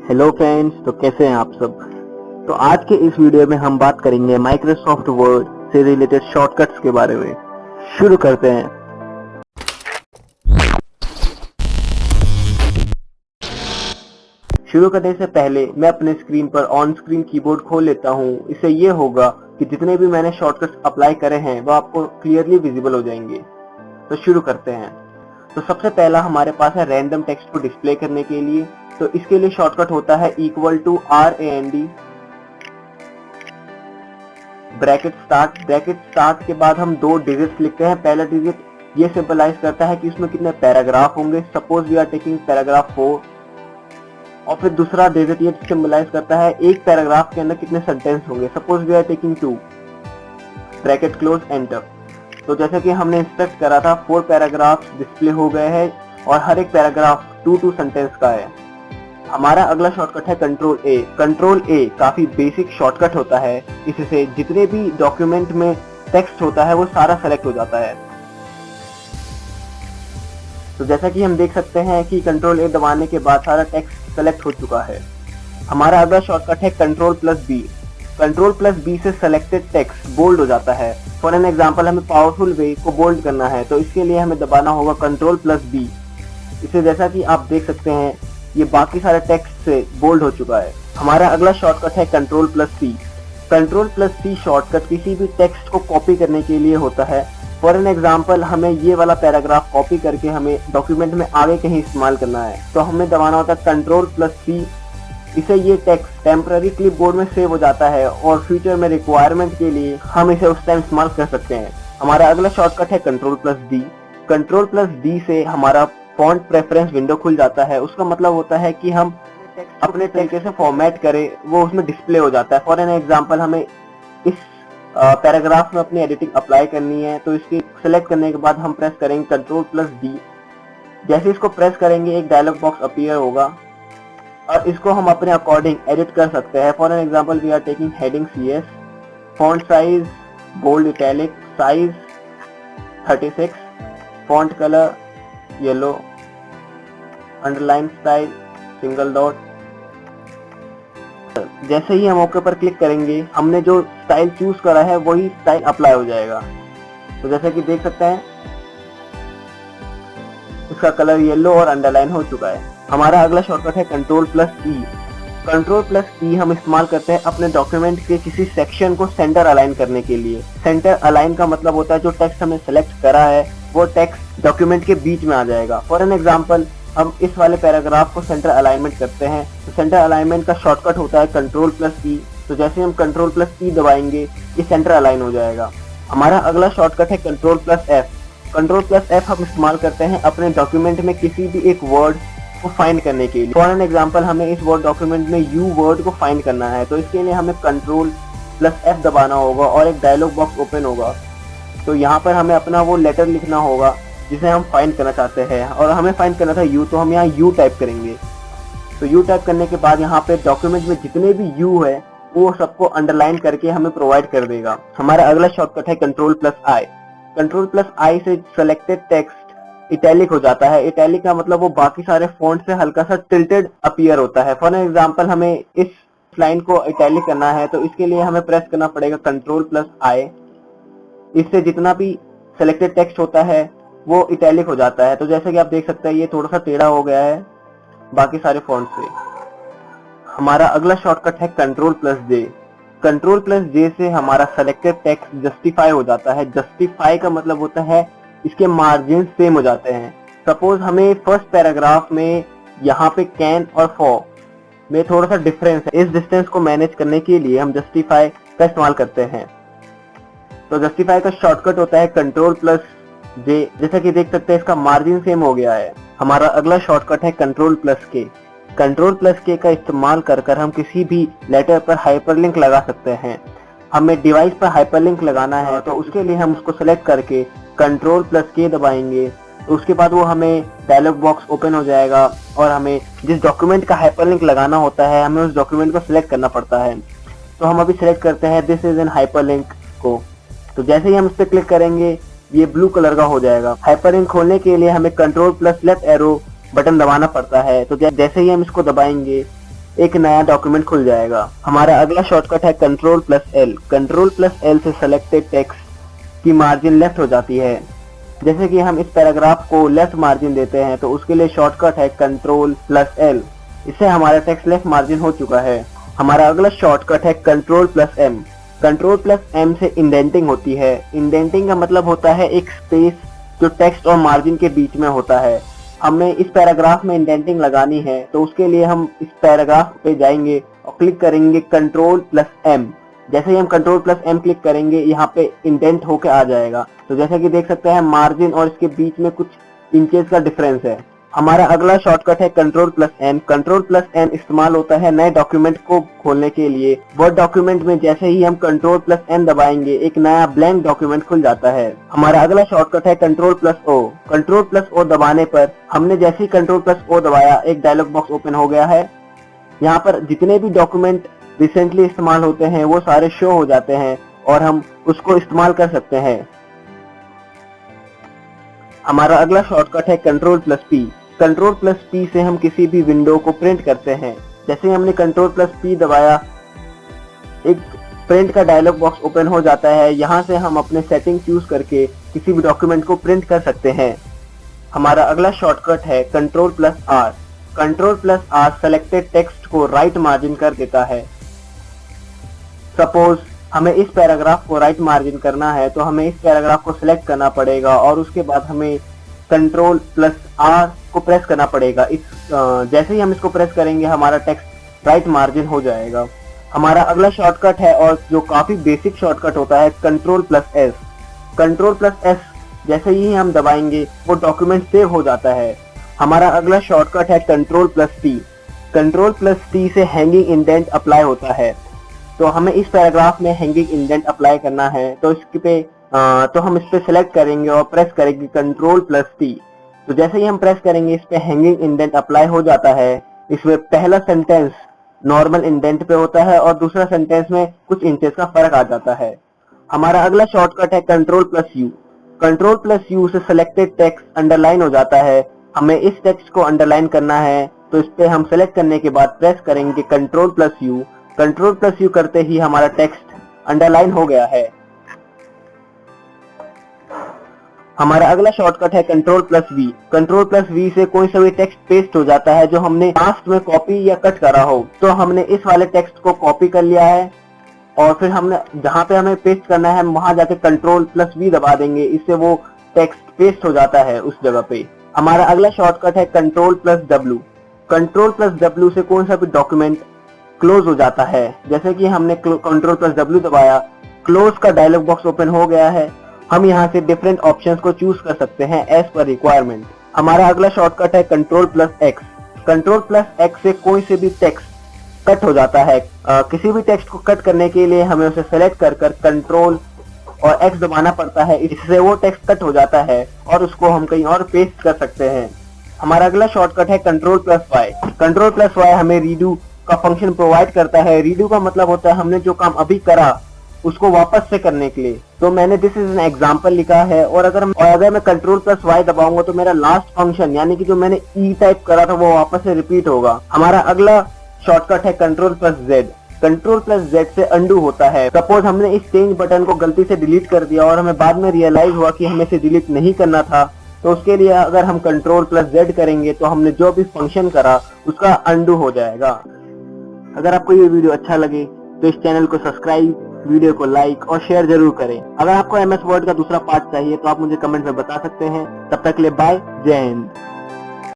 Hello friends, तो कैसे हैं आप सब। तो आज के इस वीडियो में हम बात करेंगे माइक्रोसॉफ्ट वर्ड से रिलेटेड शॉर्टकट्स के बारे में। शुरू करते हैं। शुरू करने से पहले मैं अपने स्क्रीन पर ऑन स्क्रीन कीबोर्ड खोल लेता हूं। इससे ये होगा कि जितने भी मैंने शॉर्टकट्स अप्लाई करे हैं वो आपको क्लियरली विजिबल हो जाएंगे। तो शुरू करते हैं। तो सबसे पहला हमारे पास है रैंडम टेक्स्ट को डिस्प्ले करने के लिए। तो इसके लिए शॉर्टकट होता है =RAND ब्रैकेट स्टार्ट के बाद हम 2 डिजिट्स लिखते हैं। पहला डिजिट ये सिंबलाइज करता है कि इसमें कितने पैराग्राफ होंगे। Suppose we are taking paragraph 4। और फिर दूसरा डिजिट ये सिंबलाइज करता है एक पैराग्राफ के अंदर कितने सेंटेंस होंगे। Suppose we are taking 2 bracket close enter. तो जैसे कि हमने इंस्ट्रक्ट करा था 4 पैराग्राफ्स डिस्प्ले हो गए हैं और हर एक पैराग्राफ 2 सेंटेंस का है। हमारा अगला शॉर्टकट है कंट्रोल ए काफी बेसिक शॉर्टकट होता है। इससे जितने भी डॉक्यूमेंट में टेक्स्ट होता है वो सारा सेलेक्ट हो जाता है। तो जैसा कि हम देख सकते हैं कि कंट्रोल ए दबाने के बाद सारा टेक्स्ट सेलेक्ट हो चुका है। हमारा अगला शॉर्टकट है कंट्रोल+B। कंट्रोल+B से सेलेक्टेड टेक्स्ट बोल्ड हो जाता है। फॉर एन एग्जांपल हमें पावरफुल वे को बोल्ड करना है तो इसके लिए हमें दबाना होगा कंट्रोल+B। इसे जैसा कि आप देख सकते हैं ये बाकी सारे टेक्स्ट से बोल्ड हो चुका है। हमारा अगला शॉर्टकट है कंट्रोल+C। कंट्रोल+C शॉर्टकट किसी भी टेक्स्ट को कॉपी करने के लिए होता है। फॉर एन एग्जांपल हमें ये वाला पैराग्राफ कॉपी करके हमें डॉक्यूमेंट में आगे कहीं इस्तेमाल करना है तो हमें दबाना होता है कंट्रोल+C। इसे ये टेक्स्ट टेम्पररी क्लिपबोर्ड में सेव हो जाता है और फ्यूचर में रिक्वायरमेंट के लिए हम इसे उस टाइम इस्तेमाल कर सकते हैं। हमारा अगला शॉर्टकट है कंट्रोल+D। कंट्रोल+D से हमारा फॉन्ट प्रेफरेंस विंडो खुल जाता है। उसका मतलब होता है कि हम अपने तरीके से फॉर्मेट करें वो उसमें डिस्प्ले हो जाता है। फॉर एन एग्जांपल हमें इस पैराग्राफ में अपनी एडिटिंग अप्लाई करनी है तो इसकी सेलेक्ट करने के बाद हम प्रेस करेंगे कंट्रोल+D। जैसे इसको प्रेस करेंगे एक डायलॉग बॉक्स अपीयर होगा और इसको हम अपने अकॉर्डिंग एडिट कर सकते हैं। For an example we are taking heading CS, font size bold italic, size 36, font colour yellow, underline style single dot. जैसे ही हम ओके पर क्लिक करेंगे हमने जो स्टाइल चूज करा है वही स्टाइल अप्लाई हो जाएगा। तो जैसे कि देख सकते हैं इसका कलर येलो और अंडरलाइन हो चुका है। हमारा अगला शॉर्टकट है कंट्रोल+E। कंट्रोल+E हम इस्तेमाल करते हैं अपने डॉक्यूमेंट के किसी सेक्शन को सेंटर अलाइन करने के लिए। सेंटर अलाइन का मतलब होता है जो टेक्स्ट हमने सेलेक्ट करा है वो टेक्स्ट डॉक्यूमेंट के बीच में आ जाएगा। फॉर एन एग्जांपल हम इस वाले पैराग्राफ को सेंटर अलाइनमेंट करते हैं तो सेंटर अलाइनमेंट का शॉर्टकट होता है कंट्रोल+E। तो जैसे हम कंट्रोल+E दबाएंगे ये सेंटर अलाइन हो जाएगा। हमारा अगला शॉर्टकट है कंट्रोल+F। कंट्रोल+F हम इस्तेमाल करते हैं अपने डॉक्यूमेंट में किसी भी एक वर्ड को फाइंड करने के लिए। फॉर एन एग्जांपल हमें इस वर्ड डॉक्यूमेंट में यू वर्ड को फाइंड करना है तो इसके लिए हमें कंट्रोल+F दबाना होगा और एक डायलॉग बॉक्स ओपन होगा। तो यहाँ पर हमें अपना वो लेटर लिखना होगा जिसे हम फाइंड करना चाहते हैं और हमें फाइंड करना था यू, तो हम यहाँ यू टाइप करेंगे। तो यू टाइप करने के बाद यहाँ पे डॉक्यूमेंट में जितने भी यू है वो सबको अंडरलाइन करके हमें प्रोवाइड कर देगा। हमारा अगला शॉर्टकट है कंट्रोल+I। कंट्रोल+I से सेलेक्टेड टेक्स्ट इटैलिक हो जाता है। इटैलिक का मतलब वो बाकी सारे फॉन्ट से हल्का सा टिल्टेड अपीयर होता है। फॉर एग्जांपल हमें इस लाइन को इटैलिक करना है तो इसके लिए हमें प्रेस करना पड़ेगा कंट्रोल+I। इससे जितना भी सेलेक्टेड टेक्स्ट होता है वो इटैलिक हो जाता है। तो जैसे कि आप देख सकते हैं ये थोड़ा सा टेढ़ा हो गया है बाकी सारे फॉन्ट से। हमारा अगला शॉर्टकट है कंट्रोल+J। कंट्रोल+J से हमारा सेलेक्टेड टेक्स्ट जस्टिफाई हो जाता है। जस्टिफाई का मतलब होता है इसके मार्जिन सेम हो जाते हैं। सपोज हमें फर्स्ट पैराग्राफ में यहाँ पे कैन और फॉर में थोड़ा सा डिफरेंस है। इस डिस्टेंस को मैनेज करने के लिए हम जस्टिफाई का इस्तेमाल करते हैं। तो जस्टिफाई का शॉर्टकट होता है कंट्रोल+J। जैसा कि देख सकते हैं इसका मार्जिन सेम हो गया है। हमारा अगला शॉर्टकट है कंट्रोल+K। कंट्रोल+K का इस्तेमाल कर हम किसी भी लेटर पर हाइपरलिंक लगा सकते हैं। हमें डिवाइस पर हाइपरलिंक लगाना है तो उसके लिए हम उसको सेलेक्ट करके कंट्रोल+K दबाएंगे तो उसके बाद वो हमें डायलॉग बॉक्स ओपन हो जाएगा और हमें जिस डॉक्यूमेंट का हाइपरलिंक लगाना होता है हमें उस डॉक्यूमेंट को सिलेक्ट करना पड़ता है। तो हम अभी सिलेक्ट करते हैं दिस इज एन हाइपरलिंक को। तो जैसे ही हम इस पर क्लिक करेंगे ये ब्लू कलर का हो जाएगा। हाइपरलिंक खोलने के लिए हमें कंट्रोल+ लेफ्ट एरो बटन दबाना पड़ता है। तो जैसे ही हम इसको दबाएंगे एक नया डॉक्यूमेंट खुल जाएगा। हमारा अगला शॉर्टकट है control plus L. Control plus L से सेलेक्टेड टेक्स्ट की मार्जिन लेफ्ट हो जाती है। जैसे कि हम इस पैराग्राफ को लेफ्ट मार्जिन देते हैं तो उसके लिए शॉर्टकट है कंट्रोल प्लस एल। इससे हमारा टेक्स्ट लेफ्ट मार्जिन हो चुका है। हमारा अगला शॉर्टकट है control plus M. Control plus M से इंडेंटिंग होती है। इंडेंटिंग का मतलब होता है एक स्पेस जो टेक्स्ट और मार्जिन के बीच में होता है। हमें इस पैराग्राफ में इंडेंटिंग लगानी है तो उसके लिए हम इस पैराग्राफ पे जाएंगे और क्लिक करेंगे कंट्रोल प्लस एम। जैसे ही हम कंट्रोल प्लस एम क्लिक करेंगे यहाँ पे इंडेंट होके आ जाएगा। तो जैसा कि देख सकते हैं मार्जिन और इसके बीच में कुछ इंचेस का डिफरेंस है। हमारा अगला शॉर्टकट है control plus N. Control plus N इस्तेमाल होता है नए डॉक्यूमेंट को खोलने के लिए। वर्ड डॉक्यूमेंट में जैसे ही हम कंट्रोल प्लस एन दबाएंगे एक नया ब्लैंक डॉक्यूमेंट खुल जाता है। हमारा अगला शॉर्टकट है control plus O. Control plus O दबाने पर हमने जैसे ही कंट्रोल प्लस ओ दबाया एक डायलॉग बॉक्स ओपन हो गया है। यहाँ पर जितने भी डॉक्यूमेंट रिसेंटली इस्तेमाल होते हैं वो सारे शो हो जाते हैं और हम उसको इस्तेमाल कर सकते हैं। हमारा अगला शॉर्टकट है control plus P. Control plus P से हम किसी भी विंडो को प्रिंट करते हैं। जैसे ही हमने कंट्रोल प्लस पी दबाया एक प्रिंट का डायलॉग बॉक्स ओपन हो जाता है। यहाँ से हम अपने सेटिंग चूज करके किसी भी डॉक्यूमेंट को प्रिंट कर सकते हैं। हमारा अगला शॉर्टकट है control plus R. Control plus R selected text को राइट मार्जिन कर देता है। सपोज हमें इस पैराग्राफ को राइट मार्जिन करना है तो हमें इस पैराग्राफ को सिलेक्ट करना पड़ेगा और उसके बाद हमें कंट्रोल प्लस आर को प्रेस करना पड़ेगा। जैसे ही हम इसको प्रेस करेंगे हमारा टेक्स्ट राइट मार्जिन हो जाएगा। हमारा अगला शॉर्टकट है और जो काफी बेसिक शॉर्टकट होता है control plus S. Control plus S जैसे ही हम दबाएंगे वो डॉक्यूमेंट सेव हो जाता है। हमारा अगला शॉर्टकट है control plus T. Control plus T से हैंगिंग इंडेंट अप्लाई होता है। तो हमें इस पैराग्राफ में हैंगिंग इंडेंट अप्लाई करना है तो इसके पे तो हम इस पे सिलेक्ट करेंगे और प्रेस करेंगे कंट्रोल प्लस टी। तो जैसे ही हम प्रेस करेंगे इस पे हैंगिंग इंडेंट अप्लाई हो जाता है। इसमें पहला सेंटेंस नॉर्मल इंडेंट पे होता है और दूसरा सेंटेंस में कुछ इंचेस का फर्क आ जाता है। हमारा अगला शॉर्टकट है control plus you. Control plus you से सिलेक्टेड टेक्स्ट अंडरलाइन हो जाता है। हमें इस टेक्स्ट को अंडरलाइन करना है तो इस पे हम सिलेक्ट करने के बाद प्रेस करेंगे control plus you. Control plus you करते ही हमारा टेक्स्ट अंडरलाइन हो गया है। हमारा अगला शॉर्टकट है control plus V. Control plus V से कोई सा भी टेक्स्ट पेस्ट हो जाता है जो हमने पास्ट में कॉपी या कट करा हो। तो हमने इस वाले टेक्स्ट को कॉपी कर लिया है और फिर हमने जहां पे हमें पेस्ट करना है वहां जाके कंट्रोल प्लस वी दबा देंगे। इससे वो टेक्स्ट पेस्ट हो जाता है उस जगह पे। हमारा अगला शॉर्टकट है control plus W. Control plus W से कोई सा भी डॉक्यूमेंट क्लोज हो जाता है। जैसे कि हमने कंट्रोल प्लस डब्ल्यू दबाया क्लोज का डायलॉग बॉक्स ओपन हो गया है। हम यहाँ से डिफरेंट ऑप्शंस को चूज कर सकते हैं एज पर रिक्वायरमेंट। हमारा अगला शॉर्टकट है control plus x. Control plus x से कोई से भी टेक्स्ट कट हो जाता है। किसी भी टेक्स्ट को कट करने के लिए हमें उसे सेलेक्ट कर कंट्रोल और एक्स दबाना पड़ता है। इससे वो टेक्स्ट कट हो जाता है और उसको हम कहीं और पेस्ट कर सकते हैं। हमारा अगला शॉर्टकट है control plus Y. Control plus Y हमें रीडू का फंक्शन प्रोवाइड करता है। रीडू का मतलब होता है हमने जो काम अभी करा उसको वापस से करने के लिए। तो मैंने दिस इज एन एग्जांपल लिखा है और अगर मैं कंट्रोल प्लस वाई दबाऊंगा तो मेरा लास्ट फंक्शन यानी कि जो मैंने ई टाइप करा था वो वापस से रिपीट होगा। हमारा अगला शॉर्टकट है control plus Z. Control plus Z से अंडू होता है। सपोज हमने इस चेंज बटन को गलती से डिलीट कर दिया और हमें बाद में रियलाइज हुआ कि हमें इसे डिलीट नहीं करना था। तो उसके लिए अगर हम कंट्रोल प्लस जेड करेंगे तो हमने जो भी फंक्शन करा उसका अंडू हो जाएगा। अगर आपको ये वीडियो अच्छा लगे तो इस चैनल को सब्सक्राइब, वीडियो को लाइक और शेयर जरूर करें। अगर आपको MS वर्ड का दूसरा पार्ट चाहिए तो आप मुझे कमेंट में बता सकते हैं। तब तक के लिए बाय, जय हिंद।